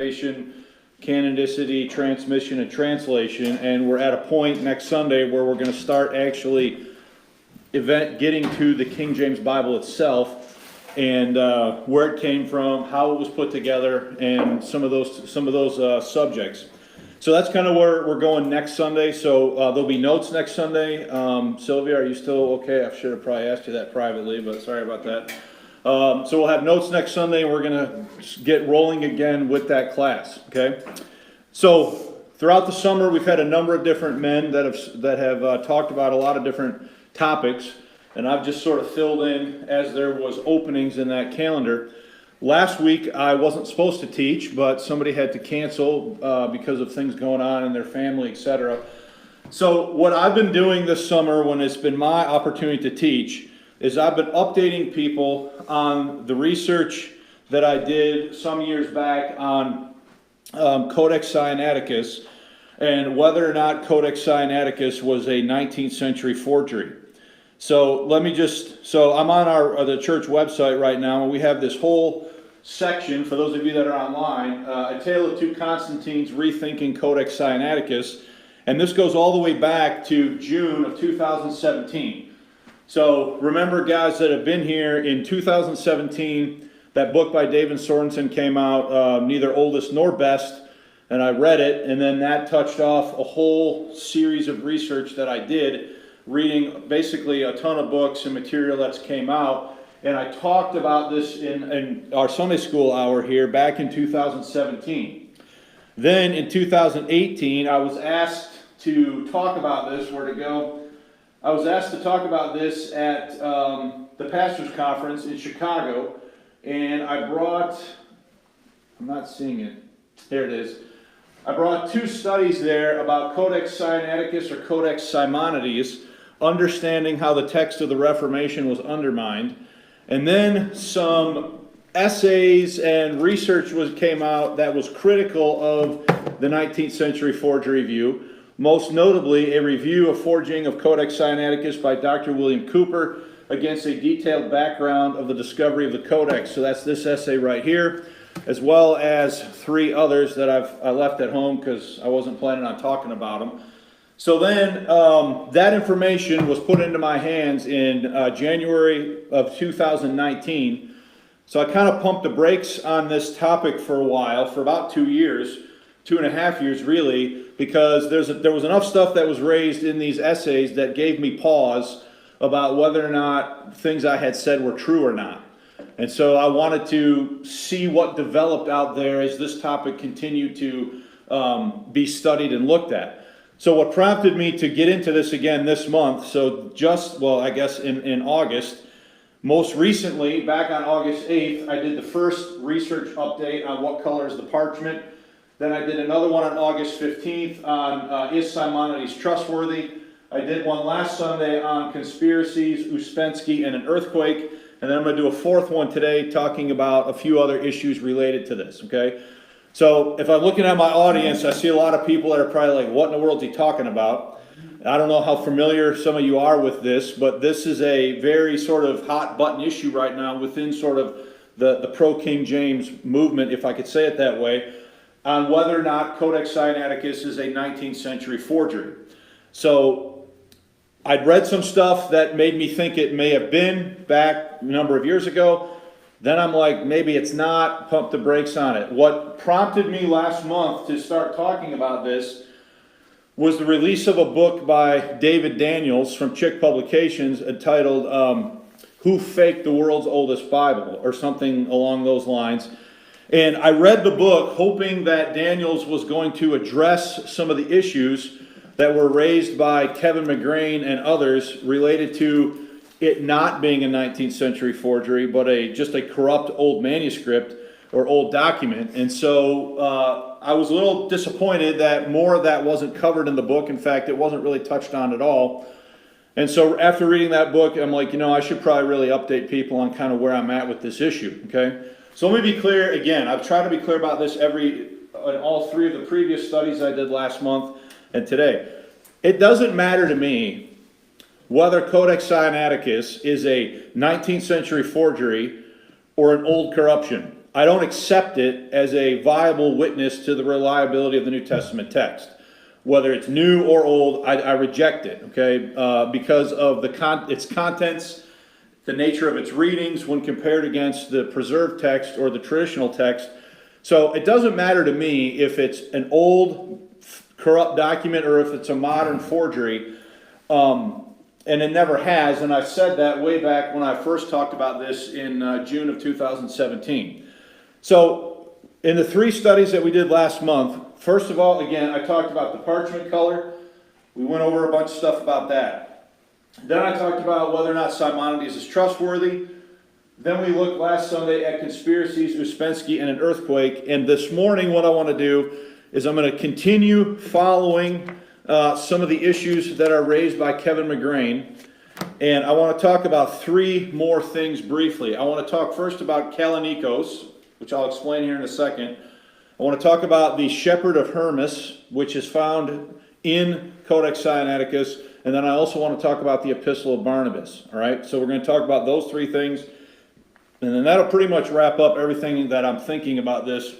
canonicity, transmission, and translation, and we're at a point next Sunday where we're going to start actually getting to the King James Bible itself, and where it came from, how it was put together, and some of those subjects. So that's kind of where we're going next Sunday. So there'll be notes next Sunday. Sylvia, are you still okay? I should have probably asked you that privately, but sorry about that. So we'll have notes next Sunday, and we're going to get rolling again with that class, okay? So throughout the summer, we've had a number of different men that have talked about a lot of different topics, and I've just sort of filled in as there was openings in that calendar. Last week, I wasn't supposed to teach, but somebody had to cancel because of things going on in their family, etc. So what I've been doing this summer, when it's been my opportunity to teach, is I've been updating people on the research that I did some years back on Codex Sinaiticus, and whether or not Codex Sinaiticus was a 19th century forgery. So so I'm on the church website right now, and we have this whole section, for those of you that are online, A Tale of Two Constantines, Rethinking Codex Sinaiticus, and this goes all the way back to June of 2017. So remember, guys that have been here, in 2017, that book by David Sorensen came out, Neither Oldest Nor Best, and I read it, and then that touched off a whole series of research that I did, reading basically a ton of books and material that's came out, and I talked about this in our Sunday school hour here back in 2017. Then in 2018, I was asked to talk about this. Where'd it go? I was asked to talk about this at the Pastors Conference in Chicago, and I brought, I'm not seeing it, here it is. I brought two studies there about Codex Sinaiticus or Codex Simonides, understanding how the text of the Reformation was undermined, and then some essays and research came out that was critical of the 19th century forgery view. Most notably, a review of forging of Codex Sinaiticus by Dr. William Cooper against a detailed background of the discovery of the Codex. So that's this essay right here, as well as three others that I left at home because I wasn't planning on talking about them. So then that information was put into my hands in January of 2019. So I kind of pumped the brakes on this topic for a while, for about 2 years, 2.5 years really, because there was enough stuff that was raised in these essays that gave me pause about whether or not things I had said were true or not. And so I wanted to see what developed out there as this topic continued to be studied and looked at. So what prompted me to get into this again this month, I guess in August, most recently, back on August 8th, I did the first research update on what color is the parchment. Then I did another one on August 15th on is Simonides trustworthy? I did one last Sunday on conspiracies, Ouspensky, and an earthquake. And then I'm going to do a fourth one today talking about a few other issues related to this, okay? So if I'm looking at my audience, I see a lot of people that are probably like, what in the world is he talking about? I don't know how familiar some of you are with this, but this is a very sort of hot button issue right now within sort of the pro-King James movement, if I could say it that way, on whether or not Codex Sinaiticus is a 19th century forgery. So I'd read some stuff that made me think it may have been back a number of years ago. Then I'm like, maybe it's not, pump the brakes on it. What prompted me last month to start talking about this was the release of a book by David Daniels from Chick Publications entitled Who Faked the World's Oldest Bible, or something along those lines. And I read the book hoping that Daniels was going to address some of the issues that were raised by Kevin McGrane and others related to it not being a 19th century forgery, but just a corrupt old manuscript or old document. And so I was a little disappointed that more of that wasn't covered in the book. In fact, it wasn't really touched on at all. And so after reading that book, I'm like, I should probably really update people on kind of where I'm at with this issue, okay? So let me be clear again. I've tried to be clear about this in all three of the previous studies I did last month and today. It doesn't matter to me whether Codex Sinaiticus is a 19th century forgery or an old corruption. I don't accept it as a viable witness to the reliability of the New Testament text. Whether it's new or old, I reject it, okay? Because of its contents, the nature of its readings when compared against the preserved text or the traditional text. So it doesn't matter to me if it's an old corrupt document or if it's a modern forgery, and it never has, and I said that way back when I first talked about this in June of 2017. So in the 3 studies that we did last month, first of all, again, I talked about the parchment color. We went over a bunch of stuff about that. Then I talked about whether or not Simonides is trustworthy. Then we looked last Sunday at conspiracies, Uspensky, and an earthquake. And this morning what I want to do is I'm going to continue following some of the issues that are raised by Kevin McGrane. And I want to talk about 3 more things briefly. I want to talk first about Kalanicos, which I'll explain here in a second. I want to talk about the Shepherd of Hermas, which is found in Codex Sinaiticus. And then I also want to talk about the Epistle of Barnabas. All right, so we're going to talk about those 3 things. And then that'll pretty much wrap up everything that I'm thinking about this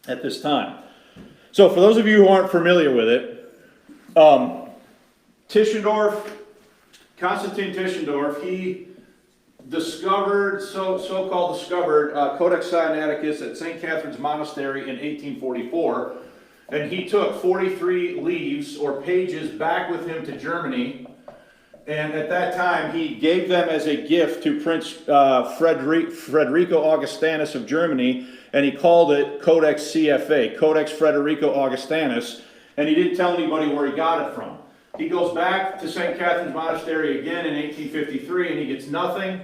at this time. So for those of you who aren't familiar with it, Tischendorf, Constantine Tischendorf, he discovered, so-called discovered, Codex Sinaiticus at St. Catherine's Monastery in 1844, and he took 43 leaves or pages back with him to Germany, and at that time he gave them as a gift to Prince Frederico Augustinus of Germany, and he called it Codex CFA, Codex Frederico Augustinus, and he didn't tell anybody where he got it from. He goes back to St. Catherine's Monastery again in 1853, and he gets nothing.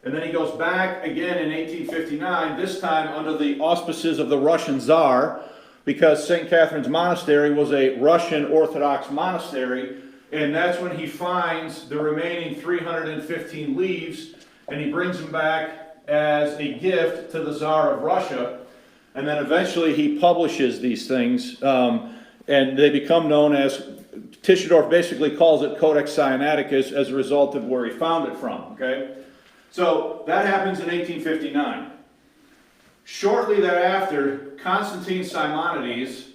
And then he goes back again in 1859, this time under the auspices of the Russian Tsar, because St. Catherine's Monastery was a Russian Orthodox monastery, and that's when he finds the remaining 315 leaves, and he brings them back as a gift to the Tsar of Russia, and then eventually he publishes these things, and they become known as, Tischendorf basically calls it Codex Sinaiticus as a result of where he found it from, okay? So that happens in 1859. Shortly thereafter, Constantine Simonides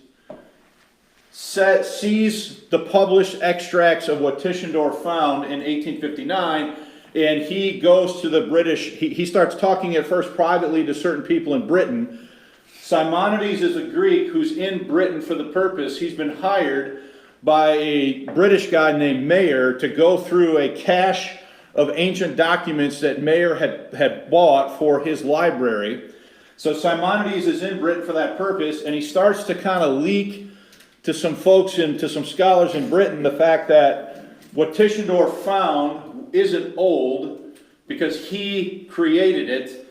sees the published extracts of what Tischendorf found in 1859, and he goes to the British, he starts talking at first privately to certain people in Britain. Simonides is a Greek who's in Britain for the purpose. He's been hired by a British guy named Mayer to go through a cache of ancient documents that Mayer had bought for his library. So Simonides is in Britain for that purpose, and he starts to kind of leak to some folks and to some scholars in Britain the fact that what Tischendorf found isn't old because he created it.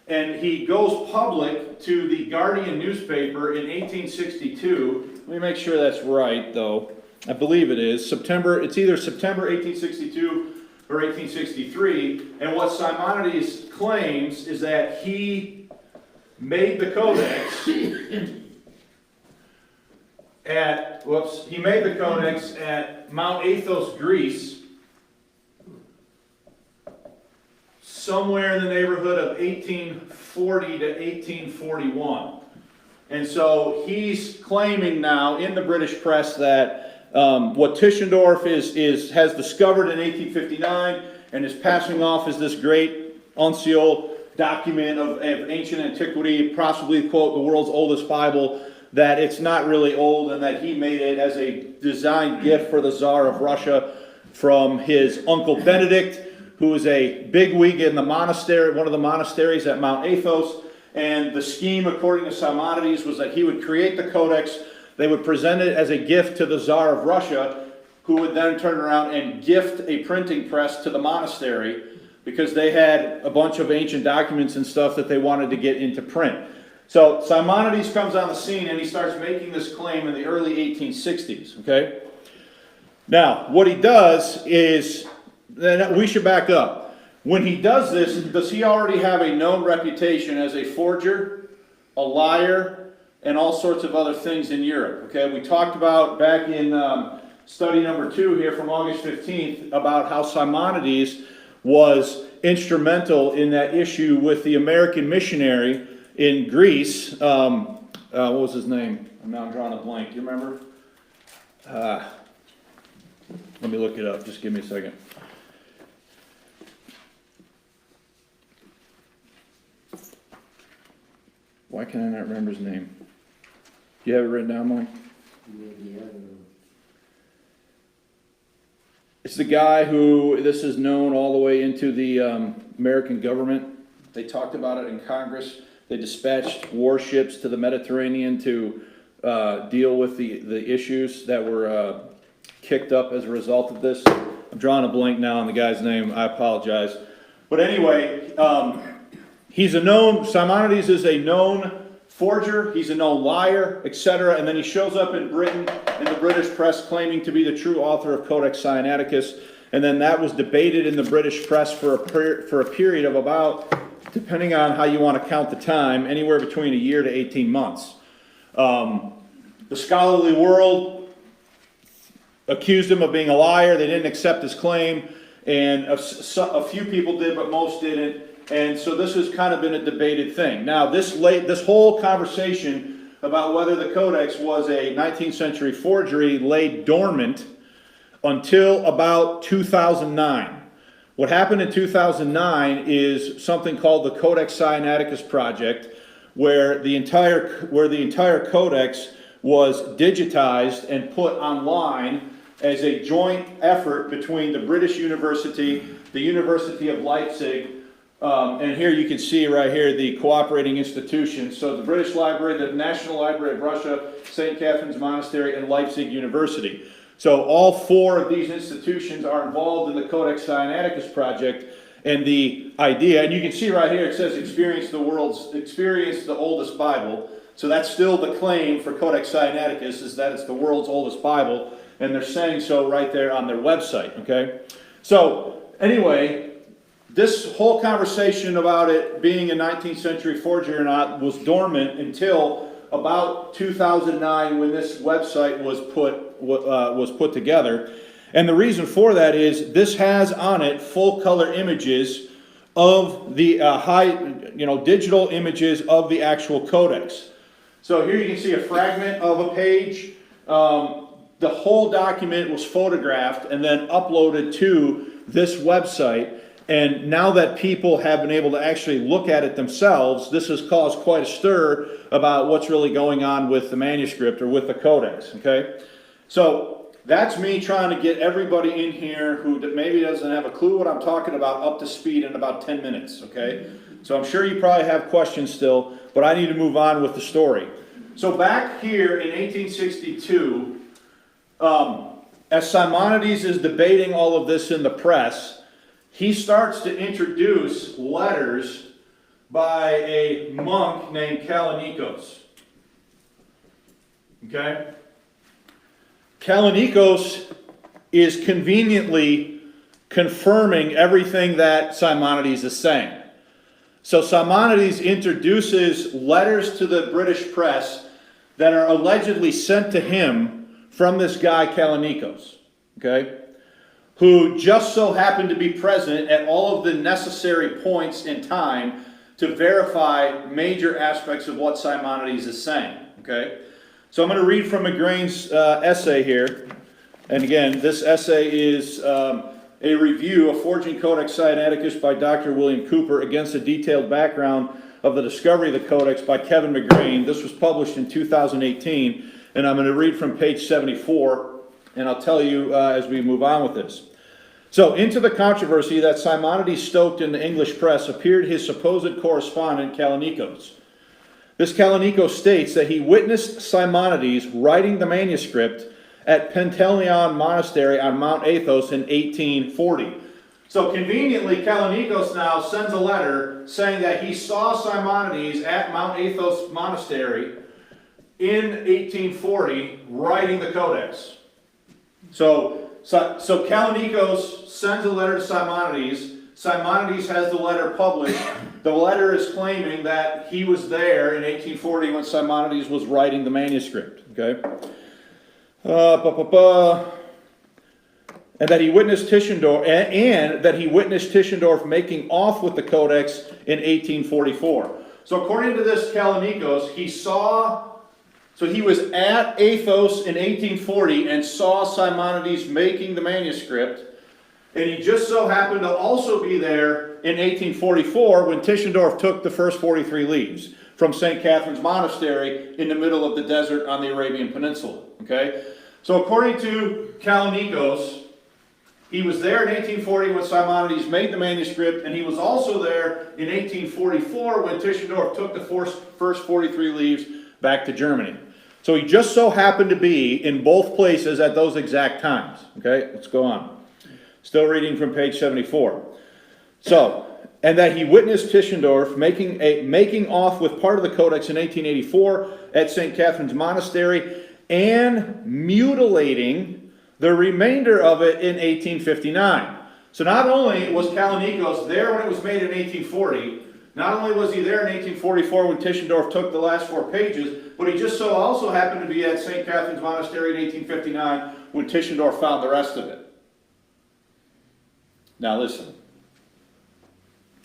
And he goes public to the Guardian newspaper in 1862. Let me make sure that's right, though. I believe it is. It's either September 1862 or 1863. And what Simonides claims is that he made the codex at Mount Athos, Greece, somewhere in the neighborhood of 1840 to 1841. And so he's claiming now in the British press that what Tischendorf has discovered in 1859 and is passing off as this great uncial document of ancient antiquity, possibly, quote, the world's oldest Bible, that it's not really old and that he made it as a designed gift for the Tsar of Russia from his uncle Benedict, who was a bigwig in the monastery, one of the monasteries at Mount Athos. And the scheme, according to Simonides, was that he would create the codex, they would present it as a gift to the Tsar of Russia, who would then turn around and gift a printing press to the monastery, because they had a bunch of ancient documents and stuff that they wanted to get into print. So Simonides comes on the scene and he starts making this claim in the early 1860s, okay? Now, what he does is, then we should back up. When he does this, does he already have a known reputation as a forger, a liar, and all sorts of other things in Europe? Okay, we talked about back in study number 2 here from August 15th about how Simonides was instrumental in that issue with the American missionary in Greece. What was his name? I'm drawing a blank. You remember? Let me look it up. Just give me a second. Why can I not remember his name? Do you have it written down, Mike? It's the guy who, this is known all the way into the American government. They talked about it in Congress. They dispatched warships to the Mediterranean to deal with the issues that were kicked up as a result of this. I'm drawing a blank now on the guy's name. I apologize. But anyway, Simonides is a known forger, he's a known liar, etc. And then he shows up in Britain in the British press claiming to be the true author of Codex Sinaiticus. And then that was debated in the British press for a period of about, depending on how you want to count the time, anywhere between a year to 18 months. The scholarly world accused him of being a liar. They didn't accept his claim. And a few people did, but most didn't. And so this has kind of been a debated thing. Now, this whole conversation about whether the Codex was a 19th century forgery lay dormant until about 2009. What happened in 2009 is something called the Codex Sinaiticus project, where the entire codex was digitized and put online as a joint effort between the British University, the University of Leipzig, and here you can see right here the cooperating institutions. So the British Library, the National Library of Russia, St. Catherine's Monastery, and Leipzig University. So all four of these institutions are involved in the Codex Sinaiticus project. And the idea, and you can see right here, it says experience the oldest Bible. So that's still the claim for Codex Sinaiticus, is that it's the world's oldest Bible. And they're saying so right there on their website, okay? So anyway, this whole conversation about it being a 19th century forgery or not was dormant until about 2009 when this website was put together. And the reason for that is this has on it full color images of the digital images of the actual codex. So here you can see a fragment of a page. The whole document was photographed and then uploaded to this website. And now that people have been able to actually look at it themselves, this has caused quite a stir about what's really going on with the manuscript or with the codex, okay? So that's me trying to get everybody in here who maybe doesn't have a clue what I'm talking about up to speed in about 10 minutes, okay? So I'm sure you probably have questions still, but I need to move on with the story. So back here in 1862, as Simonides is debating all of this in the press, he starts to introduce letters by a monk named Kalanicos. Okay? Kalanicos is conveniently confirming everything that Simonides is saying. So Simonides introduces letters to the British press that are allegedly sent to him from this guy Kalanicos. Okay? Who just so happened to be present at all of the necessary points in time to verify major aspects of what Simonides is saying. Okay? So I'm going to read from McGrane's essay here. And again, this essay is a review of Forging Codex Sinaiticus by Dr. William Cooper against a detailed background of the discovery of the Codex by Kevin McGrane. This was published in 2018. And I'm going to read from page 74. And I'll tell you as we move on with this. So, into the controversy that Simonides stoked in the English press appeared his supposed correspondent, Kalanicos. This Kalanicos states that he witnessed Simonides writing the manuscript at Penteleon Monastery on Mount Athos in 1840. So, conveniently, Kalanicos now sends a letter saying that he saw Simonides at Mount Athos Monastery in 1840 writing the Codex. So Kalanicos sends a letter to Simonides. Simonides has the letter published. The letter is claiming that he was there in 1840 when Simonides was writing the manuscript. Okay? And that he witnessed Tischendorf, making off with the Codex in 1844. So according to this Kalanicos, he was at Athos in 1840 and saw Simonides making the manuscript, and he just so happened to also be there in 1844 when Tischendorf took the first 43 leaves from St. Catherine's Monastery in the middle of the desert on the Arabian Peninsula. Okay? So according to Kallinikos, he was there in 1840 when Simonides made the manuscript, and he was also there in 1844 when Tischendorf took the first 43 leaves back to Germany. So he just so happened to be in both places at those exact times. Okay, let's go on. Still reading from page 74. So, and that he witnessed Tischendorf making off with part of the Codex in 1884 at St. Catherine's Monastery and mutilating the remainder of it in 1859. So not only was Kalanicos there when it was made in 1840, not only was he there in 1844 when Tischendorf took the last 4 pages, but he just so also happened to be at St. Catherine's Monastery in 1859 when Tischendorf found the rest of it. Now listen,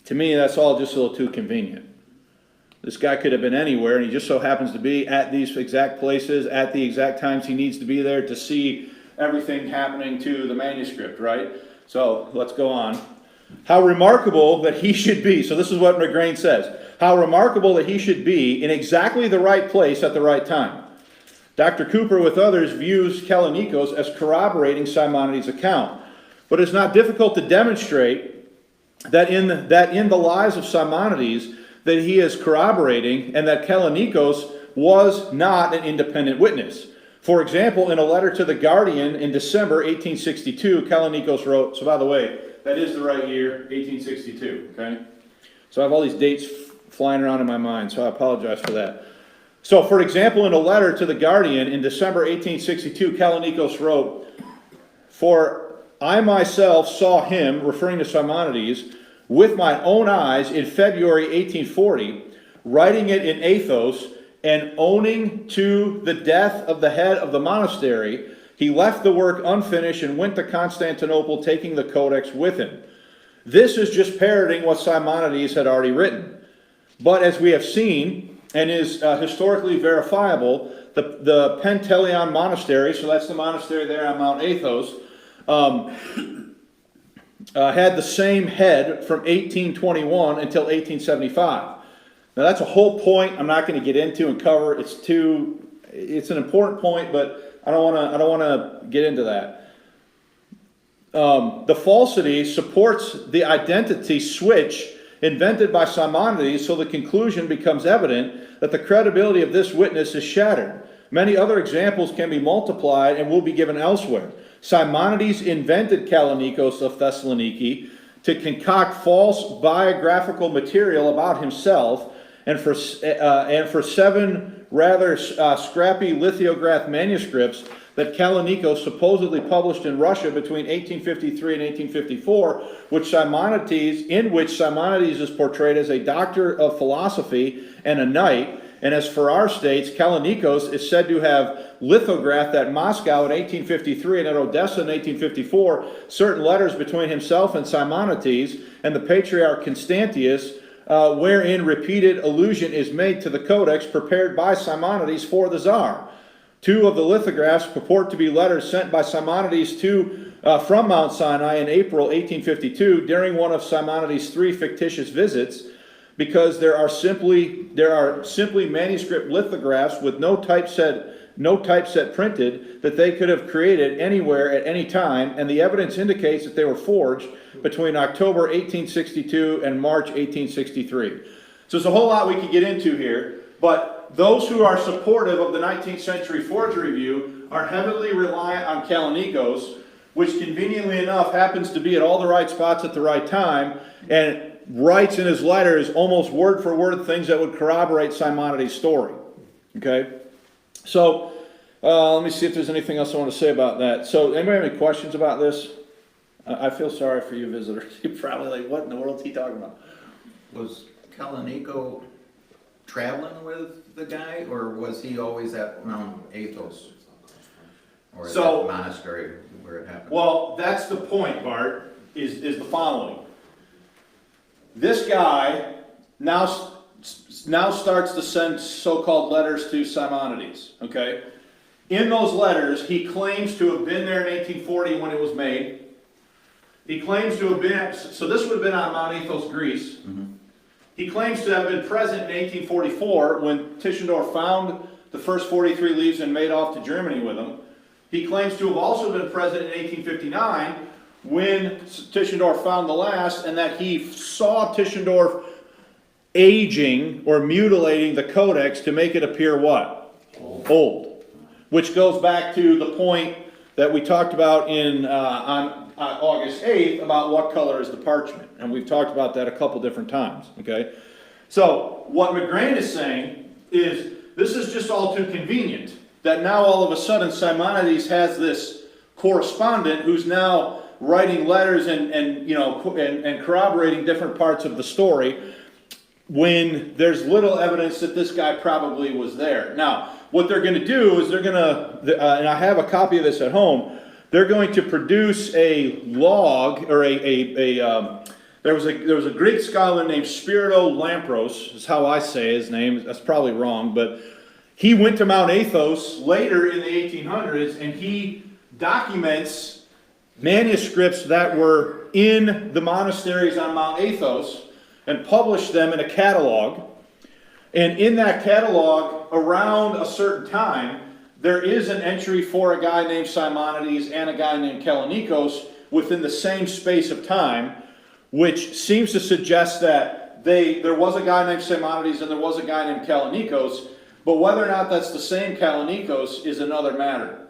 to me that's all just a little too convenient. This guy could have been anywhere, and he just so happens to be at these exact places at the exact times he needs to be there to see everything happening to the manuscript, right? So let's go on. How remarkable that he should be. So this is what McGrane says. How remarkable that he should be in exactly the right place at the right time. Dr. Cooper, with others, views Kalanicos as corroborating Simonides' account. But it's not difficult to demonstrate that in the lives of Simonides that he is corroborating, and that Kalanicos was not an independent witness. For example, in a letter to the Guardian in December 1862, Kalanicos wrote, so by the way, that is the right year, 1862, okay? So I have all these dates flying around in my mind, so I apologize for that. So, for example, in a letter to the Guardian in December 1862, Kalanicos wrote, "For I myself saw him," referring to Simonides, "with my own eyes in February 1840, writing it in Athos, and owning to the death of the head of the monastery, he left the work unfinished and went to Constantinople, taking the Codex with him." This is just parroting what Simonides had already written. But as we have seen, and is historically verifiable, the Penteleon Monastery, so that's the monastery there on Mount Athos, had the same head from 1821 until 1875. Now that's a whole point I'm not going to get into and cover. It's an important point, but I don't want to get into that. The falsity supports the identity switch invented by Simonides, so the conclusion becomes evident that the credibility of this witness is shattered. Many other examples can be multiplied and will be given elsewhere. Simonides invented Kalanicos of Thessaloniki to concoct false biographical material about himself, and for 7 rather scrappy lithographed manuscripts that Kalanicos supposedly published in Russia between 1853 and 1854, in which Simonides is portrayed as a doctor of philosophy and a knight. And as for our states, Kalanicos is said to have lithographed at Moscow in 1853 and at Odessa in 1854 certain letters between himself and Simonides and the patriarch Constantius, wherein repeated allusion is made to the Codex prepared by Simonides for the Tsar. 2 of the lithographs purport to be letters sent by Simonides from Mount Sinai in April 1852 during one of Simonides' 3 fictitious visits, because there are simply manuscript lithographs with no typeset printed that they could have created anywhere at any time, and the evidence indicates that they were forged between October 1862 and March 1863. So there's a whole lot we could get into here, but those who are supportive of the 19th century forgery view are heavily reliant on Kalanicos, which conveniently enough happens to be at all the right spots at the right time, and writes in his letters almost word for word things that would corroborate Simonides' story. Okay? So, let me see if there's anything else I want to say about that. So, anybody have any questions about this? I feel sorry for you visitors. You're probably like, what in the world is he talking about? Was Kallinikos traveling with the guy, or was he always at Mount Athos? Or at that monastery where it happened? Well, that's the point, Bart, is the following. This guy now now starts to send so-called letters to Simonides, okay? In those letters, he claims to have been there in 1840 when it was made. He claims to have been, so this would have been on Mount Athos, Greece. He claims to have been present in 1844 when Tischendorf found the first 43 leaves and made off to Germany with them. He claims to have also been present in 1859 when Tischendorf found the last, and that he saw Tischendorf aging or mutilating the codex to make it appear what? Old. Which goes back to the point that we talked about on August 8th about what color is the parchment. And we've talked about that a couple different times, okay? So, what McGrane is saying is, this is just all too convenient. That now all of a sudden Simonides has this correspondent who's now writing letters and corroborating different parts of the story when there's little evidence that this guy probably was there. Now, what they're going to do is they're going to, and I have a copy of this at home, they're going to produce a log, or there was a Greek scholar named Spiro Lampros, is how I say his name, that's probably wrong, but he went to Mount Athos later in the 1800s, and he documents manuscripts that were in the monasteries on Mount Athos and published them in a catalog. And in that catalog, around a certain time, there is an entry for a guy named Simonides and a guy named Kalanicos within the same space of time, which seems to suggest that there was a guy named Simonides and there was a guy named Kalanicos, but whether or not that's the same Kalanicos is another matter.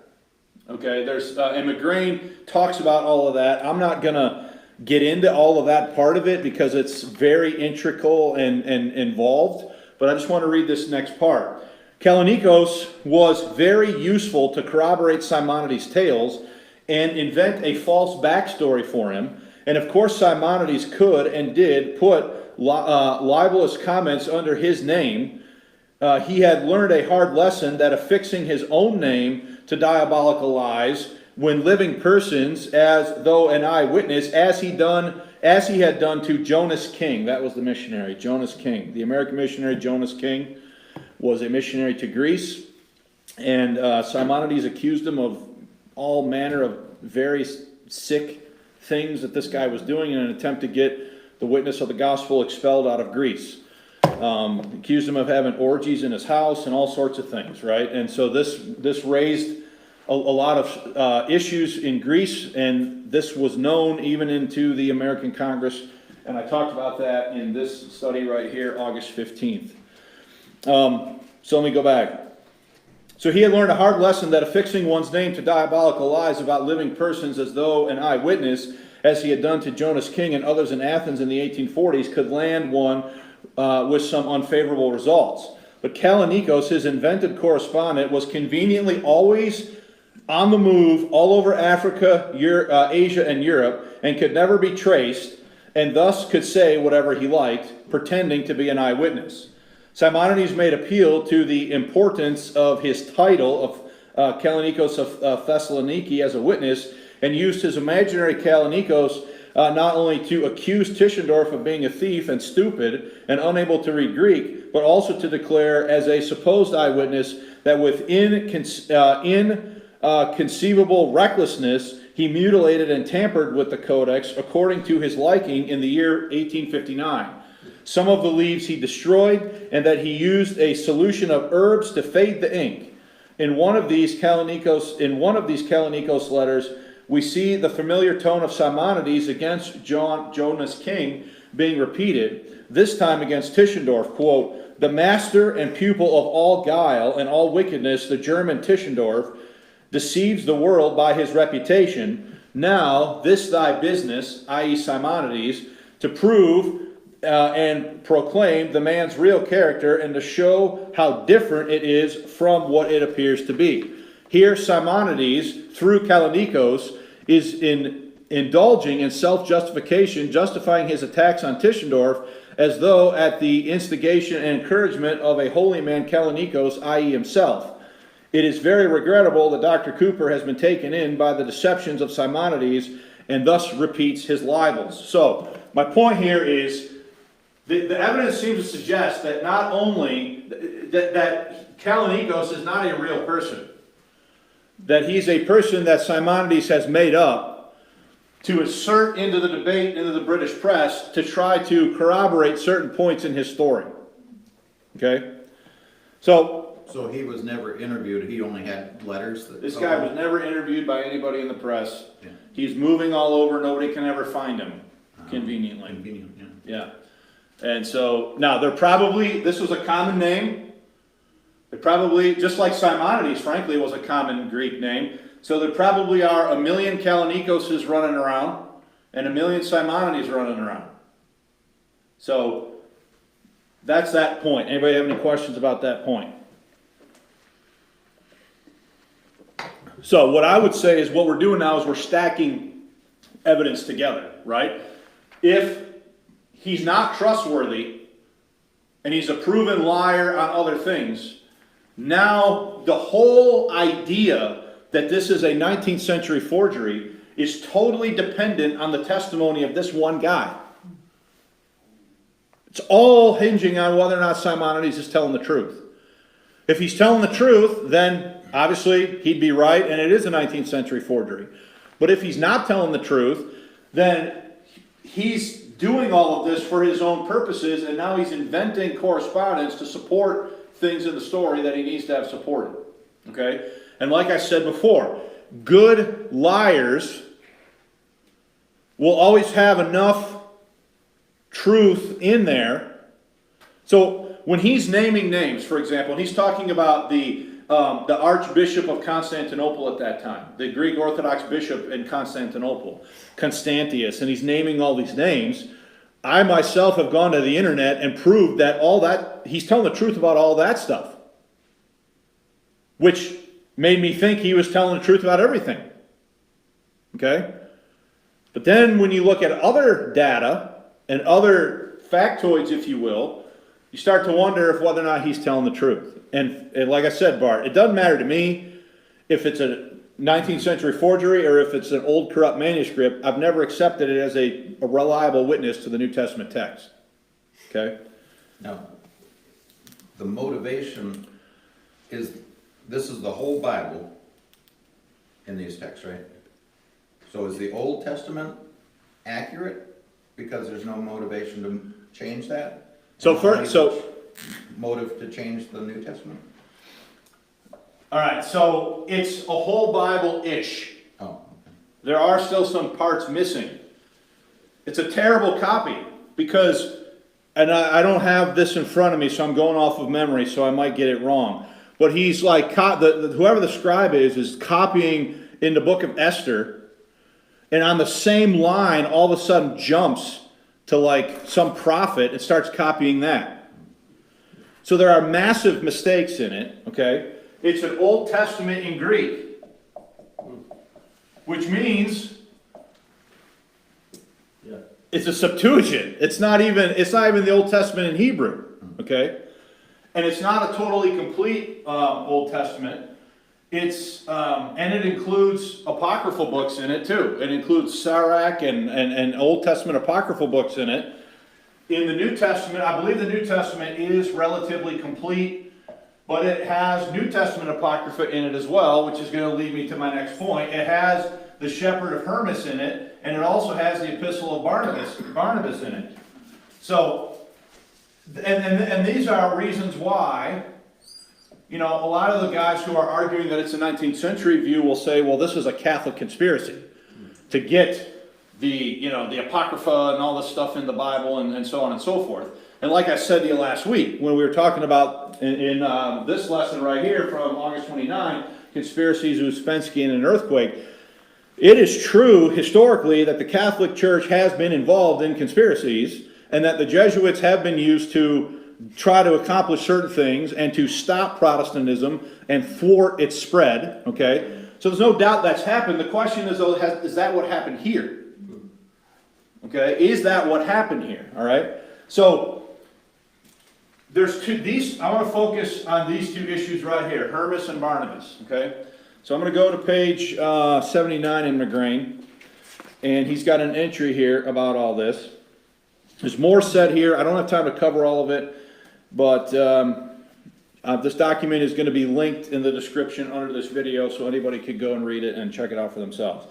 Okay, and McGrane talks about all of that. I'm not going to get into all of that part of it because it's very integral and involved, but I just want to read this next part. Kalanicos was very useful to corroborate Simonides' tales and invent a false backstory for him. And of course Simonides could and did put libelous comments under his name. He had learned a hard lesson that affixing his own name to diabolical lies when living persons, as though an eyewitness, as he had done to Jonas King. That was the missionary, Jonas King. The American missionary Jonas King was a missionary to Greece, and Simonides accused him of all manner of very sick things that this guy was doing in an attempt to get the witness of the gospel expelled out of Greece. Accused him of having orgies in his house and all sorts of things, right? And so this raised a lot of issues in Greece, and this was known even into the American Congress, and I talked about that in this study right here, August 15th. So let me go back. So he had learned a hard lesson that affixing one's name to diabolical lies about living persons as though an eyewitness, as he had done to Jonas King and others in Athens in the 1840s, could land one with some unfavorable results. But Kalanicos, his invented correspondent, was conveniently always on the move all over Africa, Asia, and Europe, and could never be traced, and thus could say whatever he liked, pretending to be an eyewitness. Simonides made appeal to the importance of his title of Kalanicos of Thessaloniki as a witness, and used his imaginary Kalanicos not only to accuse Tischendorf of being a thief and stupid and unable to read Greek, but also to declare as a supposed eyewitness that with inconceivable recklessness he mutilated and tampered with the codex according to his liking in the year 1859. Some of the leaves he destroyed, and that he used a solution of herbs to fade the ink. In one of these Kalanicos letters, we see the familiar tone of Simonides against Jonas King being repeated, this time against Tischendorf, quote, "The master and pupil of all guile and all wickedness, the German Tischendorf, deceives the world by his reputation. Now, this thy business, i.e. Simonides, to prove and proclaim the man's real character and to show how different it is from what it appears to be." Here Simonides, through Kalanicos, is indulging in self-justification, justifying his attacks on Tischendorf as though at the instigation and encouragement of a holy man, Kalanicos, i.e. himself. It is very regrettable that Dr. Cooper has been taken in by the deceptions of Simonides and thus repeats his libels. So, my point here is, The evidence seems to suggest that not only that Kalanicos is not a real person, that he's a person that Simonides has made up to insert into the debate, into the British press, to try to corroborate certain points in his story. Okay? So he was never interviewed, he only had letters? This guy was never interviewed by anybody in the press. Yeah. He's moving all over, nobody can ever find him, conveniently. Convenient, yeah. Yeah. And so, now, this was a common name. It probably, just like Simonides, frankly, was a common Greek name. So there probably are 1 million Kalanikoses running around, and 1 million Simonides running around. So, that's that point. Anybody have any questions about that point? So, what I would say is what we're doing now is we're stacking evidence together, right? If he's not trustworthy, and he's a proven liar on other things, now the whole idea that this is a 19th century forgery is totally dependent on the testimony of this one guy. It's all hinging on whether or not Simonides is telling the truth. If he's telling the truth, then obviously he'd be right, and it is a 19th century forgery. But if he's not telling the truth, then he's doing all of this for his own purposes, and now he's inventing correspondence to support things in the story that he needs to have supported. Okay? And like I said before, good liars will always have enough truth in there. So when he's naming names, for example, and he's talking about the Archbishop of Constantinople at that time, the Greek Orthodox bishop in Constantinople, Constantius, and he's naming all these names. I myself have gone to the internet and proved that all that, he's telling the truth about all that stuff. Which made me think he was telling the truth about everything. Okay? But then when you look at other data and other factoids, if you will, you start to wonder if whether or not he's telling the truth. And like I said, Bart, it doesn't matter to me if it's a 19th century forgery or if it's an old corrupt manuscript. I've never accepted it as a reliable witness to the New Testament text. Okay? Now, the motivation is, this is the whole Bible in these texts, right? So is the Old Testament accurate because there's no motivation to change that? Motive to change the New Testament? All right, so it's a whole Bible-ish. Oh, okay. There are still some parts missing. It's a terrible copy because, and I don't have this in front of me, so I'm going off of memory, so I might get it wrong. But he's like, whoever the scribe is copying in the book of Esther, and on the same line, all of a sudden jumps to like some prophet and starts copying that. So there are massive mistakes in it, okay? It's an Old Testament in Greek, which means it's a Septuagint. It's not even the Old Testament in Hebrew, okay? And it's not a totally complete Old Testament. And it includes apocryphal books in it too. It includes Sirach and Old Testament apocryphal books in it. In the New Testament, I believe the New Testament is relatively complete, but it has New Testament apocrypha in it as well, which is going to lead me to my next point. It has the Shepherd of Hermas in it, and it also has the Epistle of Barnabas in it. So, and these are reasons why, a lot of the guys who are arguing that it's a 19th century view will say, well, this is a Catholic conspiracy to get the Apocrypha and all this stuff in the Bible and so on and so forth. And like I said to you last week, when we were talking about in this lesson right here from August 29, Conspiracies, Uspensky, and an Earthquake, it is true historically that the Catholic Church has been involved in conspiracies and that the Jesuits have been used to try to accomplish certain things and to stop Protestantism and thwart its spread, okay? So there's no doubt that's happened. The question is that what happened here? Okay, is that what happened here? All right. So there's I want to focus on these two issues right here, Hermas and Barnabas. Okay. So I'm going to go to page 79 in McGrane, and he's got an entry here about all this. There's more said here. I don't have time to cover all of it, but this document is going to be linked in the description under this video, so anybody could go and read it and check it out for themselves.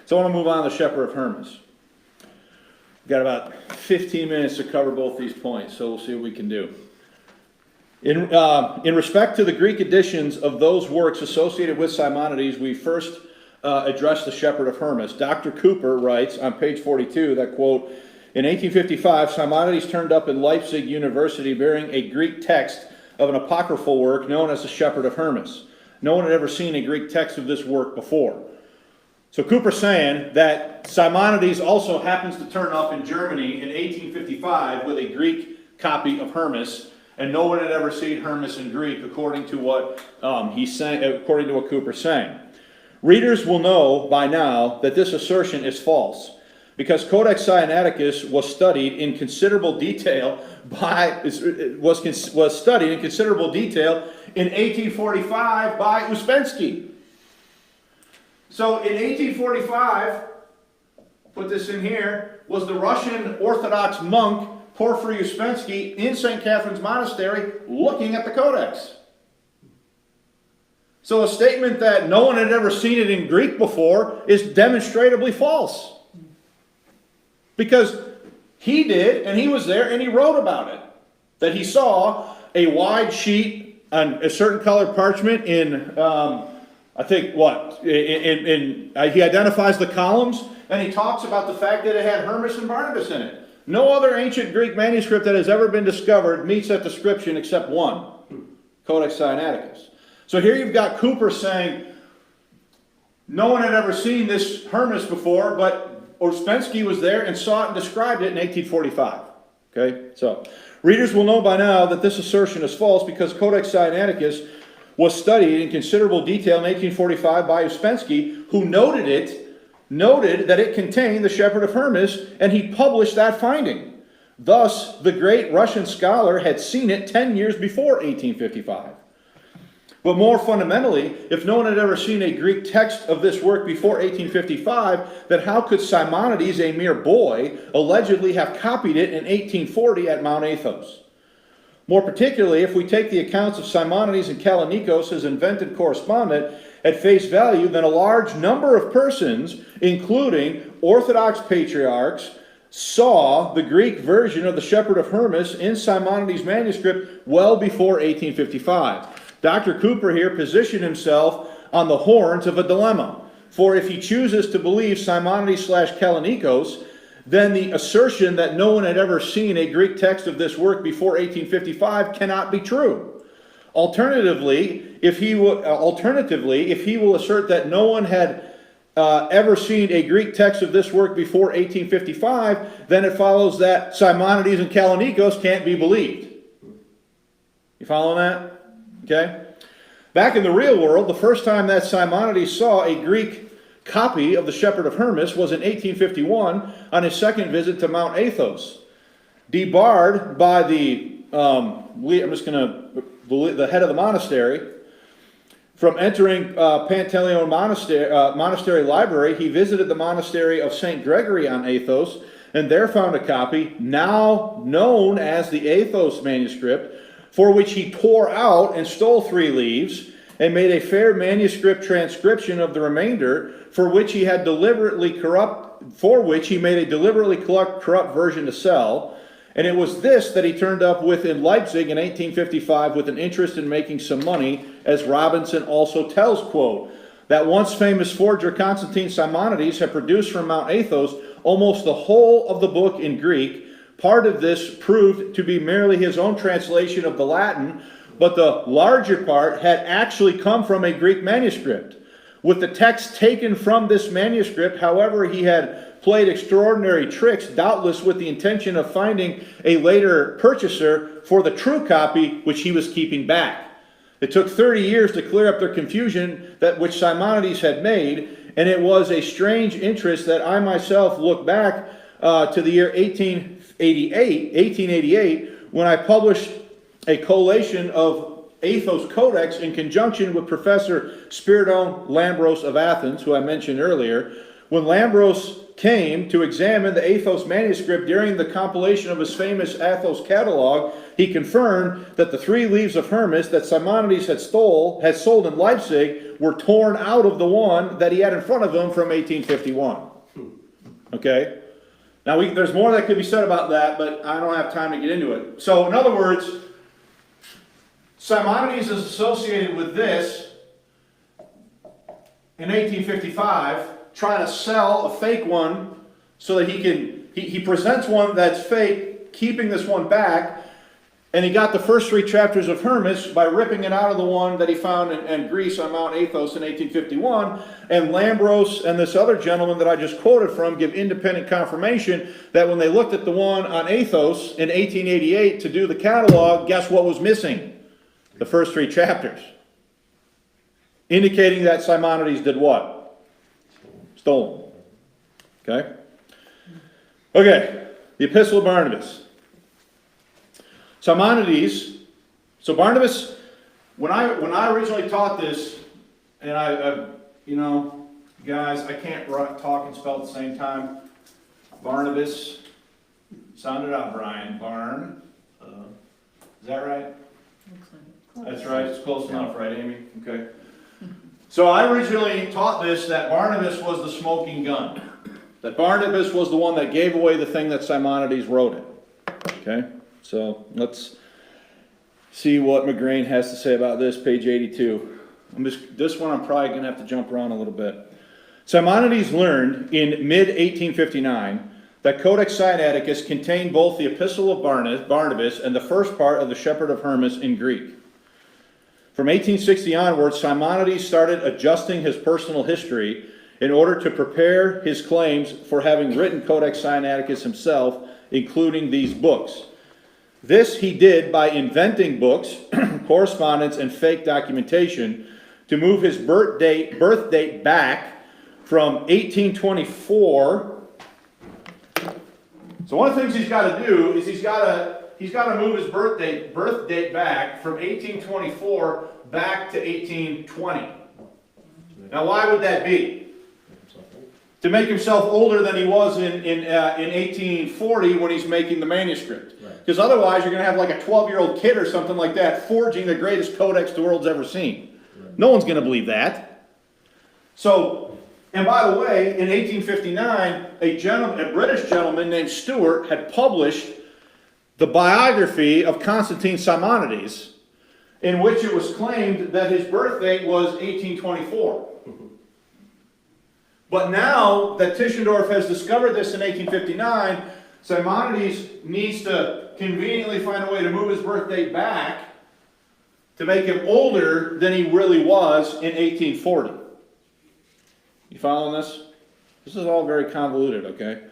So I want to move on to the Shepherd of Hermas. We've got about 15 minutes to cover both these points, so we'll see what we can do. In respect to the Greek editions of those works associated with Simonides, we first address the Shepherd of Hermas. Dr. Cooper writes on page 42 that, quote, in 1855, Simonides turned up in Leipzig University bearing a Greek text of an apocryphal work known as the Shepherd of Hermas. No one had ever seen a Greek text of this work before. So Cooper's saying that Simonides also happens to turn up in Germany in 1855 with a Greek copy of Hermas, and no one had ever seen Hermas in Greek, according to what according to what Cooper's saying. Readers will know by now that this assertion is false, because Codex Sinaiticus was studied in considerable detail was studied in considerable detail in 1845 by Ouspensky. So in 1845, put this in here, was the Russian Orthodox monk Porfiry Ouspensky in St. Catherine's Monastery looking at the Codex. So a statement that no one had ever seen it in Greek before is demonstrably false. Because he did, and he was there, and he wrote about it. That he saw a wide sheet on a certain colored parchment in, I think, what? He identifies the columns, and he talks about the fact that it had Hermas and Barnabas in it. No other ancient Greek manuscript that has ever been discovered meets that description except one, Codex Sinaiticus. So here you've got Cooper saying, no one had ever seen this Hermas before, but Ouspensky was there and saw it and described it in 1845. Okay, so readers will know by now that this assertion is false, because Codex Sinaiticus was studied in considerable detail in 1845 by Ouspensky, who noted that it contained the Shepherd of Hermas, and he published that finding. Thus, the great Russian scholar had seen it 10 years before 1855. But more fundamentally, if no one had ever seen a Greek text of this work before 1855, then how could Simonides, a mere boy, allegedly have copied it in 1840 at Mount Athos? More particularly, if we take the accounts of Simonides and Kalanicos, his invented correspondent, at face value, then a large number of persons, including Orthodox patriarchs, saw the Greek version of the Shepherd of Hermas in Simonides' manuscript well before 1855. Dr. Cooper here positioned himself on the horns of a dilemma. For if he chooses to believe Simonides/Kalanicos, then the assertion that no one had ever seen a Greek text of this work before 1855 cannot be true. Alternatively, if he will assert that no one had ever seen a Greek text of this work before 1855, then it follows that Simonides and Kalanicos can't be believed. You following that? Okay? Back in the real world, the first time that Simonides saw a Greek copy of the Shepherd of Hermas was in 1851 on his second visit to Mount Athos. Debarred by the head of the monastery from entering Pantaleon Monastery Library, he visited the monastery of St. Gregory on Athos, and there found a copy, now known as the Athos manuscript, for which he tore out and stole 3 leaves, and made a fair manuscript transcription of the remainder, for which he made a deliberately corrupt version to sell. And it was this that he turned up with in Leipzig in 1855 with an interest in making some money, as Robinson also tells, quote, that once famous forger Constantine Simonides had produced from Mount Athos almost the whole of the book in Greek. Part of this proved to be merely his own translation of the Latin, but the larger part had actually come from a Greek manuscript. With the text taken from this manuscript, however, he had played extraordinary tricks, doubtless with the intention of finding a later purchaser for the true copy which he was keeping back. It took 30 years to clear up their confusion which Simonides had made, and it was a strange interest that I myself look back to the year 1888, when I published a collation of Athos Codex in conjunction with Professor Spiridon Lambros of Athens, who I mentioned earlier. When Lambros came to examine the Athos manuscript during the compilation of his famous Athos catalog, he confirmed that the 3 leaves of Hermas that Simonides had sold in Leipzig were torn out of the one that he had in front of him from 1851. Okay? Now, there's more that could be said about that, but I don't have time to get into it. So, in other words, Simonides is associated with this in 1855, trying to sell a fake one so that he presents one that's fake, keeping this one back, and he got the first 3 chapters of Hermas by ripping it out of the one that he found in Greece on Mount Athos in 1851, and Lambros and this other gentleman that I just quoted from give independent confirmation that when they looked at the one on Athos in 1888 to do the catalog, guess what was missing? The first 3 chapters. Indicating that Simonides did what? Stolen. Okay? Okay, the Epistle of Barnabas. Simonides, so Barnabas, when I originally taught this, and I you know, guys, I can't talk and spell at the same time. Barnabas, sound it out, Brian. Is that right? That's right, it's close enough, right, Amy? Okay. So I originally taught this, that Barnabas was the smoking gun. That Barnabas was the one that gave away the thing that Simonides wrote it. Okay? So let's see what McGrane has to say about this, page 82. This one I'm probably going to have to jump around a little bit. Simonides learned in mid-1859 that Codex Sinaiticus contained both the Epistle of Barnabas and the first part of the Shepherd of Hermas in Greek. From 1860 onwards, Simonides started adjusting his personal history in order to prepare his claims for having written Codex Sinaiticus himself, including these books. This he did by inventing books, correspondence, and fake documentation to move his birth date back from 1824. So one of the things he's got to do is he's got to move his birth date back from 1824 back to 1820. Now, why would that be? To make himself older than he was in 1840 when he's making the manuscript. Because otherwise, you're going to have like a 12-year-old kid or something like that forging the greatest codex the world's ever seen. No one's going to believe that. So, and by the way, in 1859, a British gentleman named Stuart had published the biography of Constantine Simonides, in which it was claimed that his birth date was 1824. But now that Tischendorf has discovered this in 1859, Simonides needs to conveniently find a way to move his birth date back to make him older than he really was in 1840. You following this? This is all very convoluted, okay?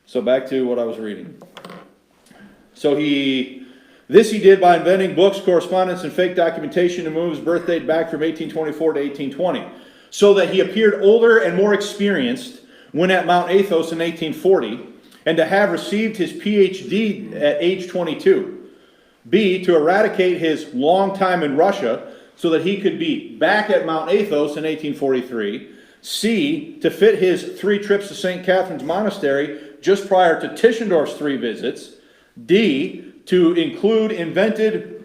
So back to what I was reading. So this he did by inventing books, correspondence, and fake documentation to move his birth date back from 1824 to 1820, so that he appeared older and more experienced when at Mount Athos in 1840, and to have received his PhD at age 22. B, to eradicate his long time in Russia, so that he could be back at Mount Athos in 1843. C, to fit his 3 trips to St. Catherine's Monastery just prior to Tischendorf's 3 visits. D, to include invented,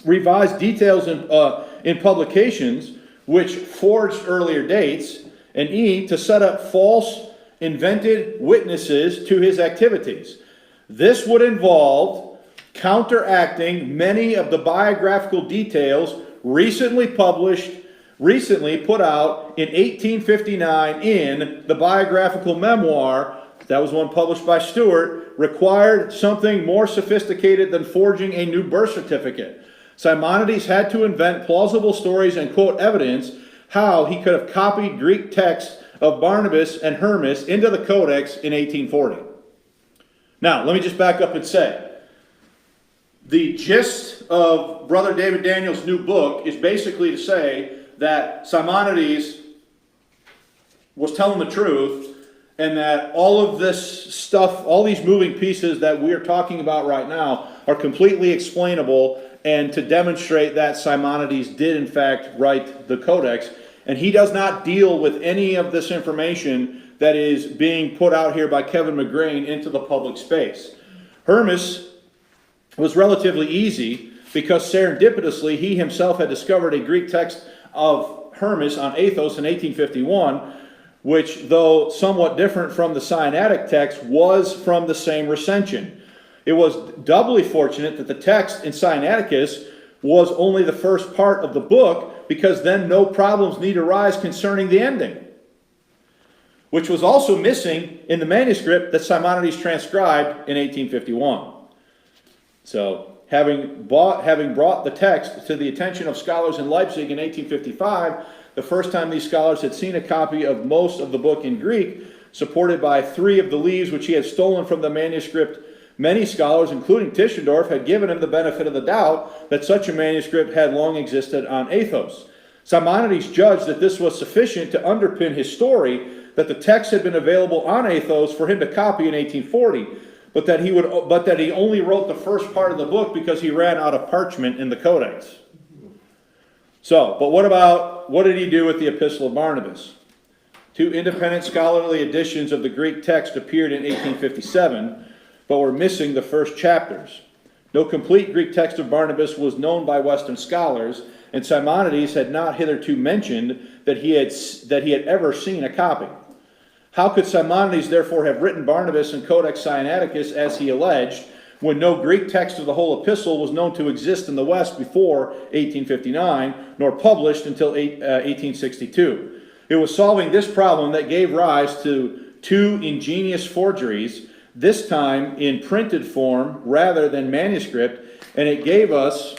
revised details in publications which forged earlier dates. And E, to set up false, invented witnesses to his activities. This would involve counteracting many of the biographical details recently put out in 1859 in the biographical memoir, that was one published by Stuart, required something more sophisticated than forging a new birth certificate. Simonides had to invent plausible stories and quote evidence how he could have copied Greek texts of Barnabas and Hermas into the Codex in 1840. Now, let me just back up and say, the gist of Brother David Daniel's new book is basically to say that Simonides was telling the truth, and that all of this stuff, all these moving pieces that we're talking about right now are completely explainable, and to demonstrate that Simonides did in fact write the Codex. And he does not deal with any of this information that is being put out here by Kevin McGrane into the public space. Hermas was relatively easy because serendipitously he himself had discovered a Greek text of Hermas on Athos in 1851, which, though somewhat different from the Sinaitic text, was from the same recension. It was doubly fortunate that the text in Sinaiticus was only the first part of the book, because then no problems need arise concerning the ending, which was also missing in the manuscript that Simonides transcribed in 1851. So, having brought the text to the attention of scholars in Leipzig in 1855, the first time these scholars had seen a copy of most of the book in Greek, supported by 3 of the leaves which he had stolen from the manuscript, many scholars, including Tischendorf, had given him the benefit of the doubt that such a manuscript had long existed on Athos. Simonides judged that this was sufficient to underpin his story that the text had been available on Athos for him to copy in 1840, but that he only wrote the first part of the book because he ran out of parchment in the Codex. So, but what did he do with the Epistle of Barnabas? 2 independent scholarly editions of the Greek text appeared in 1857, but were missing the first chapters. No complete Greek text of Barnabas was known by Western scholars, and Simonides had not hitherto mentioned that he had ever seen a copy. How could Simonides therefore have written Barnabas in Codex Sinaiticus as he alleged, when no Greek text of the whole epistle was known to exist in the West before 1859, nor published until 1862? It was solving this problem that gave rise to 2 ingenious forgeries, this time in printed form rather than manuscript, and it gives us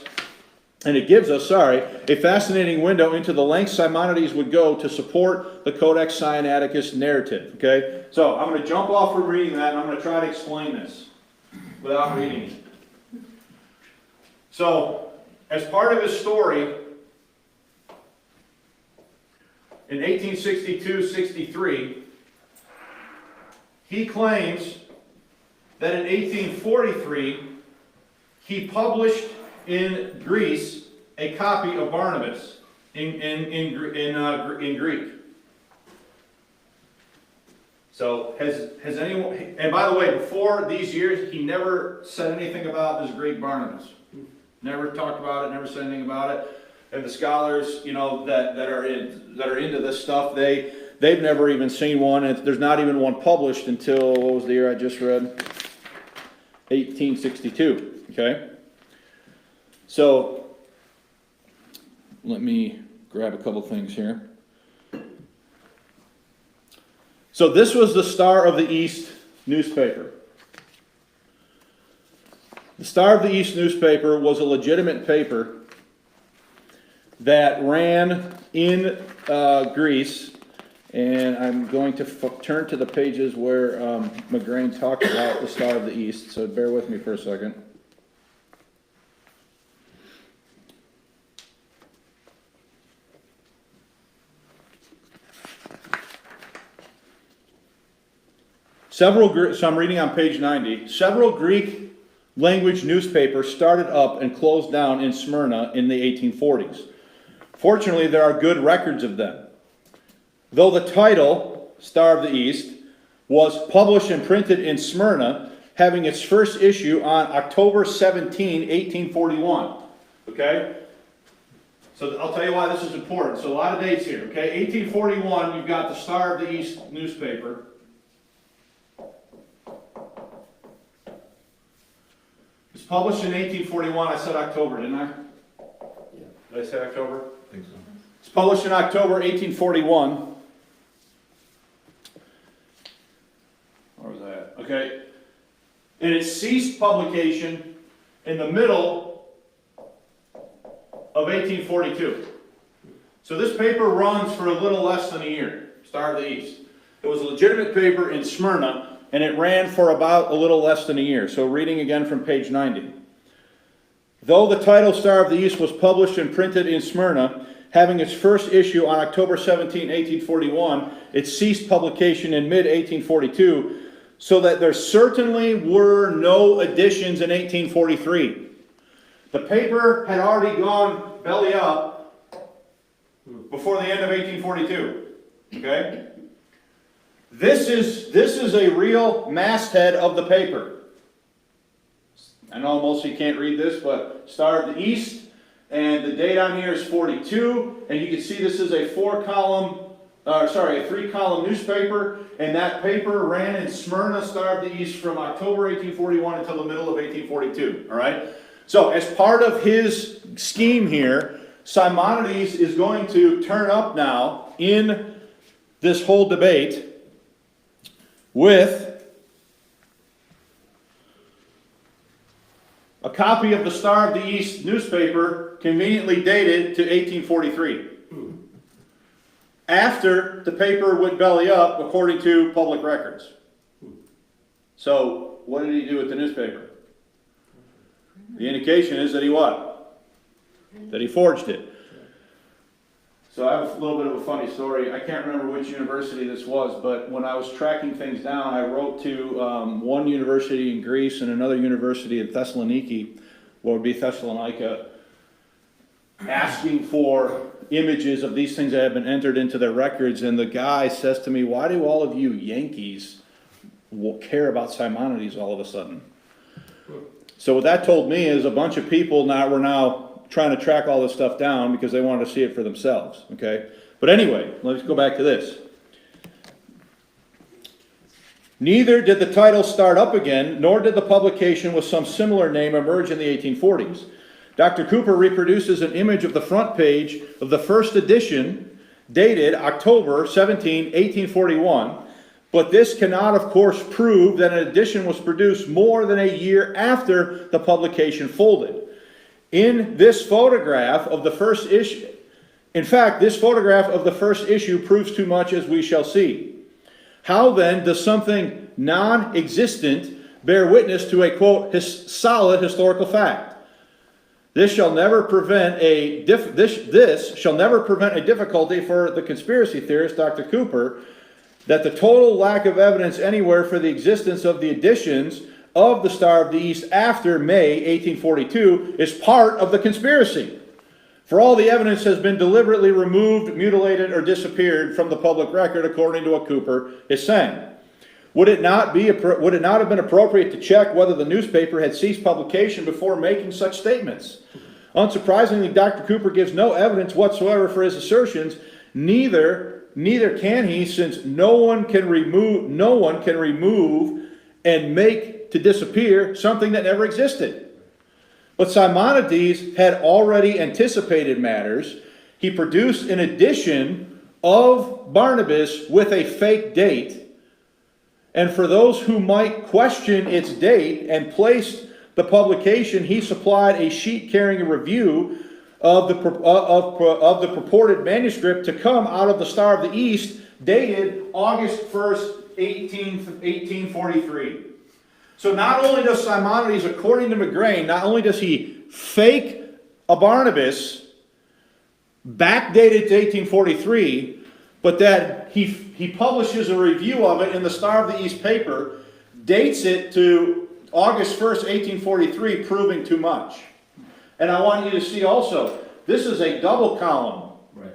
a fascinating window into the lengths Simonides would go to support the Codex Sinaiticus narrative. Okay, so I'm going to jump off from reading that, and I'm going to try to explain this without reading it. So, as part of his story, in 1862-63, he claims that in 1843, he published in Greece a copy of Barnabas in Greek. So has anyone? And by the way, before these years, he never said anything about this Greek Barnabas. Never talked about it. Never said anything about it. And the scholars, that are into this stuff, they've never even seen one. And there's not even one published until, what was the year I just read? 1862. Okay. So let me grab a couple things here. So this was the Star of the East newspaper. The Star of the East newspaper was a legitimate paper that ran in Greece, and I'm going to turn to the pages where McGrane talks about the Star of the East, so bear with me for a second. So I'm reading on page 90. Several Greek language newspapers started up and closed down in Smyrna in the 1840s. Fortunately, there are good records of them. Though the title, Star of the East, was published and printed in Smyrna, having its first issue on October 17, 1841. Okay? So I'll tell you why this is important. So a lot of dates here. Okay? 1841, you've got the Star of the East newspaper. It was published in 1841. I said October, didn't I? Yeah. Did I say October? I think so. It's published in October 1841. Where was that? Okay. And it ceased publication in the middle of 1842. So this paper runs for a little less than a year. Star of the East. It was a legitimate paper in Smyrna, and it ran for about a little less than a year. So reading again from page 90. Though the title Star of the East was published and printed in Smyrna, having its first issue on October 17, 1841, it ceased publication in mid-1842, so that there certainly were no editions in 1843. The paper had already gone belly up before the end of 1842. Okay? This is a real masthead of the paper. I know most of you can't read this, but Star of the East, and the date on here is 42, and you can see this is a 3-column newspaper, and that paper ran in Smyrna, Star of the East, from October 1841 until the middle of 1842, all right? So, as part of his scheme here, Simonides is going to turn up now in this whole debate with a copy of the Star of the East newspaper conveniently dated to 1843. After the paper went belly up, according to public records. So, what did he do with the newspaper? The indication is that he what? That he forged it. So I have a little bit of a funny story. I can't remember which university this was, but when I was tracking things down, I wrote to one university in Greece and another university in Thessaloniki, what would be Thessalonica, asking for images of these things that have been entered into their records, and the guy says to me, why do all of you Yankees care about Simonides all of a sudden? So what that told me is a bunch of people were now trying to track all this stuff down because they wanted to see it for themselves, okay? But anyway, let's go back to this. Neither did the title start up again, nor did the publication with some similar name emerge in the 1840s. Dr. Cooper reproduces an image of the front page of the first edition, dated October 17, 1841, but this cannot, of course, prove that an edition was produced more than a year after the publication folded. In this photograph of the first issue, in fact, this photograph of the first issue proves too much, as we shall see. How then does something non-existent bear witness to a, quote, solid historical fact? This shall never prevent a difficulty for the conspiracy theorist, Dr. Cooper, that the total lack of evidence anywhere for the existence of the editions of the Star of the East after May 1842 is part of the conspiracy. For all the evidence has been deliberately removed, mutilated, or disappeared from the public record, according to what Cooper is saying. Would it not have been appropriate to check whether the newspaper had ceased publication before making such statements? Unsurprisingly, Dr. Cooper gives no evidence whatsoever for his assertions. Neither can he, since no one can remove and make to disappear something that never existed. But Simonides had already anticipated matters. He produced an edition of Barnabas with a fake date, and for those who might question its date and placed the publication, he supplied a sheet carrying a review of the purported manuscript to come out of the Star of the East, dated August 1st, 1843. So not only does Simonides, according to McGrane, not only does he fake a Barnabas, backdated to 1843, but that he publishes a review of it in the Star of the East paper, dates it to August 1st, 1843, proving too much. And I want you to see also, this is a double column. Right.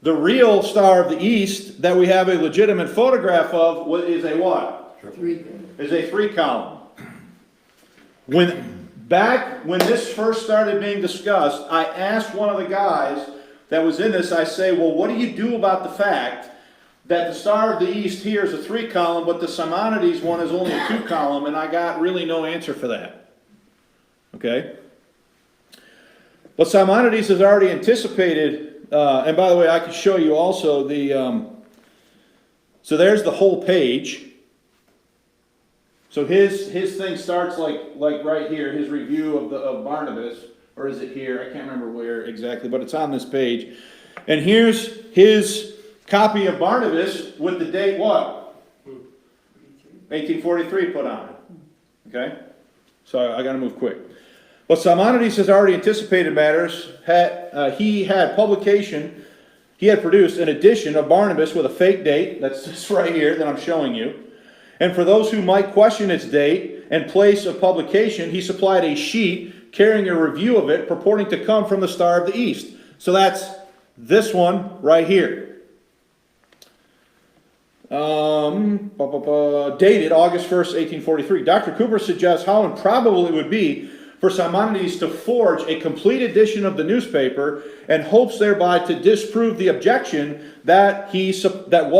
The real Star of the East that we have a legitimate photograph of is a what? Is a 3-column. When this first started being discussed, I asked one of the guys that was in this, I say, well, what do you do about the fact that the Star of the East here is a 3-column, but the Simonides one is only a 2-column, and I got really no answer for that. Okay? But Simonides has already anticipated, and by the way, I can show you also so there's the whole page. So his thing starts like right here, his review of Barnabas, or is it here? I can't remember where exactly, but it's on this page. And here's his copy of Barnabas with the date what? 1843 put on it. Okay? So I got to move quick. But Simonides has already anticipated matters. He had produced an edition of Barnabas with a fake date. That's this right here that I'm showing you. And for those who might question its date and place of publication, he supplied a sheet carrying a review of it purporting to come from the Star of the East. So that's this one right here. Dated August 1st, 1843. Dr. Cooper suggests how improbable it would be for Simonides to forge a complete edition of the newspaper and hopes thereby to disprove the objection that he supplied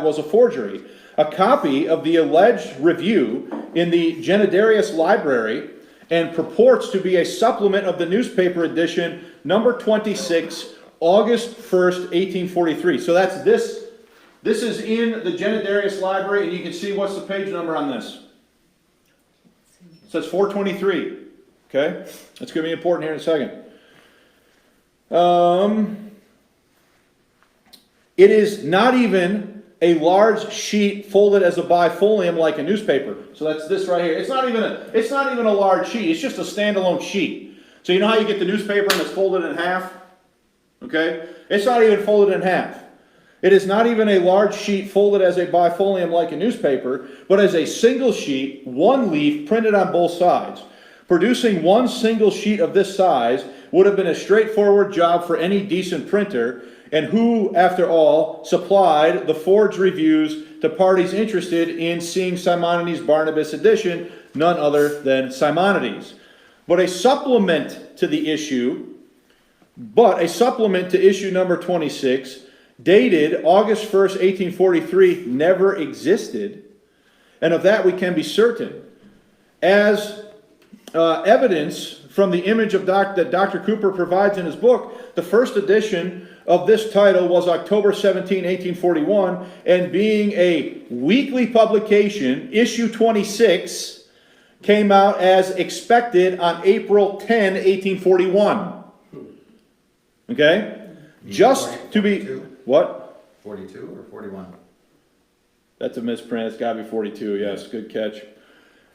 was a forgery. A copy of the alleged review in the Genedarius library and purports to be a supplement of the newspaper edition number 26, August 1st, 1843. So that's this. This is in the Genedarius library, and you can see what's the page number on this. It says 423. Okay? That's going to be important here in a second. It is not even a large sheet folded as a bifolium like a newspaper. So that's this right here. It's not even a large sheet. It's just a standalone sheet. So you know how you get the newspaper and it's folded in half? Okay? It's not even folded in half. It is not even a large sheet folded as a bifolium like a newspaper, but as a single sheet, one leaf printed on both sides. Producing one single sheet of this size would have been a straightforward job for any decent printer, and who, after all, supplied the forged reviews to parties interested in seeing Simonides' Barnabas edition? None other than Simonides. But a supplement to issue number 26, dated August 1st, 1843, never existed, and of that we can be certain. As evidence from the image of that Dr. Cooper provides in his book, the first edition of this title was October 17, 1841, and being a weekly publication, issue 26 came out as expected on April 10, 1841. Okay? Just to be... What? 42 or 41? That's a misprint. It's got to be 42. Yes, good catch.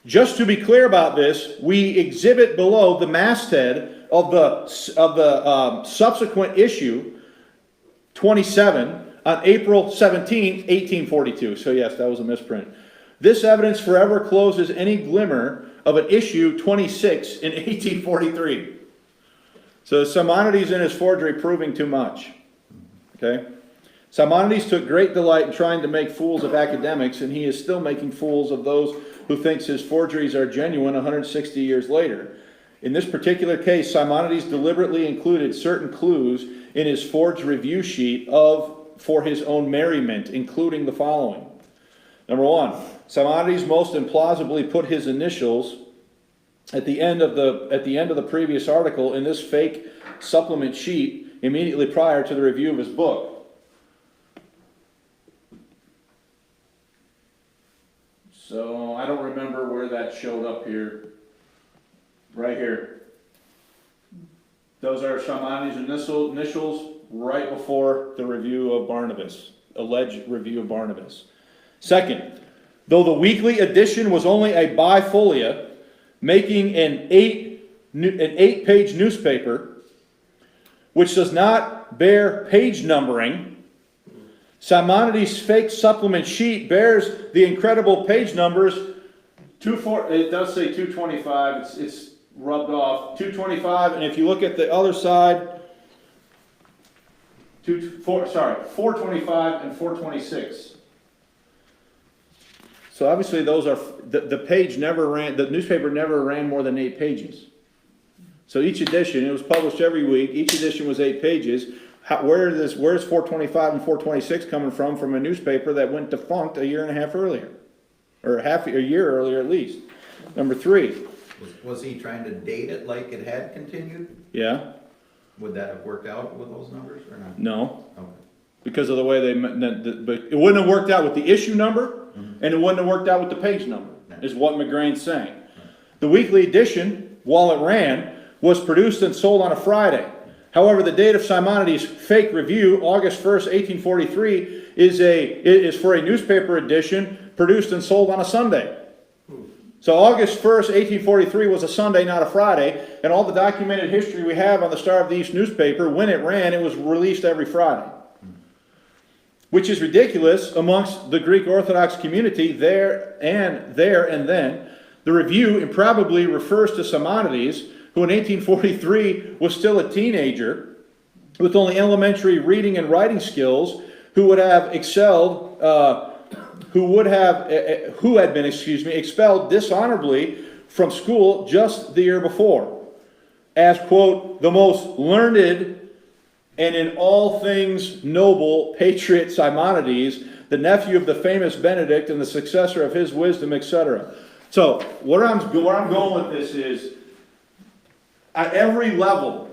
Just to be clear about this, we exhibit below the masthead of the subsequent issue, 27, on April 17, 1842. So yes, that was a misprint. This evidence forever closes any glimmer of an issue 26 in 1843. So Simonides in his forgery proving too much. Okay? Simonides took great delight in trying to make fools of academics, and he is still making fools of those who thinks his forgeries are genuine 160 years later. In this particular case, Simonides deliberately included certain clues in his forged review sheet for his own merriment, including the following. Number one, Simonides most implausibly put his initials at the end of the previous article in this fake supplement sheet immediately prior to the review of his book. So I don't remember where that showed up here. Right here. Those are Simonides' initials right before the review of Barnabas, alleged review of Barnabas. Second, though the weekly edition was only a bifolia, making an eight-page newspaper, which does not bear page numbering, Simonides' fake supplement sheet bears the incredible page numbers. It does say 225. It's rubbed off. 225, and if you look at the other side, 425 and 426. So obviously those are the page never ran. The newspaper never ran more than 8 pages. So each edition, it was published every week. Each edition was 8 pages. Where's 425 and 426 coming from? From a newspaper that went defunct a year and a half earlier, or a year earlier at least. Number 3. Was he trying to date it like it had continued? Yeah. Would that have worked out with those numbers or not? No. Okay. Because of the way but it wouldn't have worked out with the issue number, and it wouldn't have worked out with the page number, is what McGrane's saying. The weekly edition, while it ran, was produced and sold on a Friday. However, the date of Simonides' fake review, August 1st, 1843, is for a newspaper edition produced and sold on a Sunday. So August 1st, 1843 was a Sunday, not a Friday, and all the documented history we have on the Star of the East newspaper, when it ran, it was released every Friday. Which is ridiculous amongst the Greek Orthodox community there and then. The review improbably refers to Simonides, who in 1843 was still a teenager with only elementary reading and writing skills, who would have excelled who had been, expelled dishonorably from school just the year before, as, quote, the most learned and in all things noble patriot Simonides, the nephew of the famous Benedict and the successor of his wisdom, etc. So, where I'm going with this is, at every level,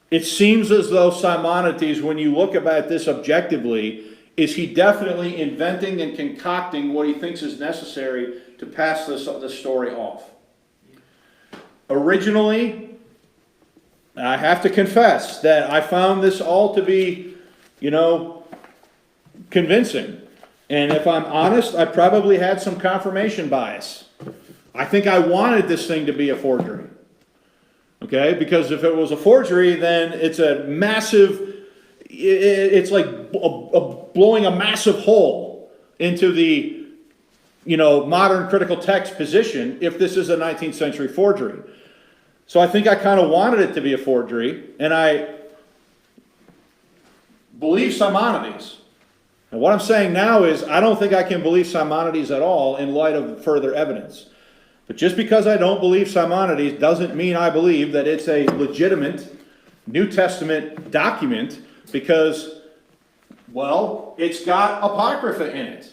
it seems as though Simonides, when you look at this objectively, is he definitely inventing and concocting what he thinks is necessary to pass this story off. Originally, I have to confess that I found this all to be, convincing. And if I'm honest, I probably had some confirmation bias. I think I wanted this thing to be a forgery. Okay? Because if it was a forgery, then it's a massive, it's like blowing a massive hole into the, modern critical text position if this is a 19th century forgery. So I think I kind of wanted it to be a forgery, and I believe Simonides. And what I'm saying now is I don't think I can believe Simonides at all in light of further evidence. But just because I don't believe Simonides doesn't mean I believe that it's a legitimate New Testament document, because, well, it's got Apocrypha in it.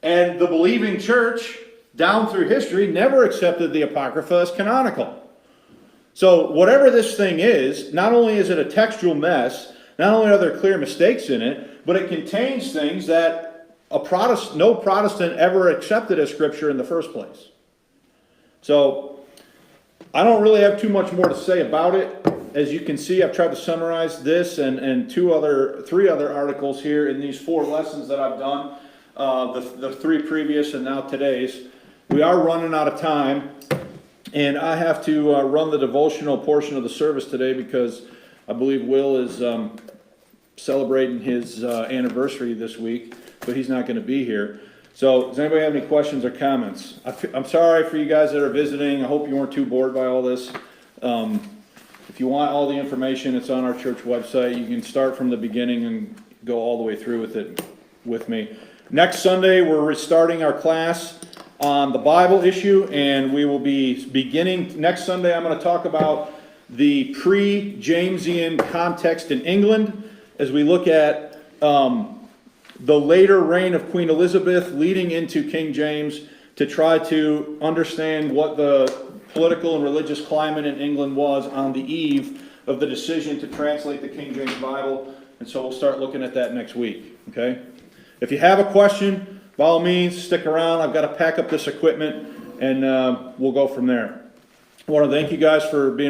And the believing church, down through history, never accepted the Apocrypha as canonical. So whatever this thing is, not only is it a textual mess, not only are there clear mistakes in it, but it contains things that no Protestant ever accepted as Scripture in the first place. So I don't really have too much more to say about it. As you can see, I've tried to summarize this and three other articles here in these 4 lessons that I've done, the 3 previous and now today's. We are running out of time, and I have to run the devotional portion of the service today because I believe Will is celebrating his anniversary this week, but he's not going to be here. So, does anybody have any questions or comments? I'm sorry for you guys that are visiting. I hope you weren't too bored by all this. If you want all the information, it's on our church website. You can start from the beginning and go all the way through with it with me. Next Sunday, we're restarting our class on the Bible issue, and we will be beginning next Sunday. I'm going to talk about the pre-Jamesian context in England as we look at the later reign of Queen Elizabeth leading into King James, to try to understand what the political and religious climate in England was on the eve of the decision to translate the King James Bible. And so we'll start looking at that next week, okay? If you have a question, by all means, stick around. I've got to pack up this equipment, and we'll go from there. I want to thank you guys for being with us.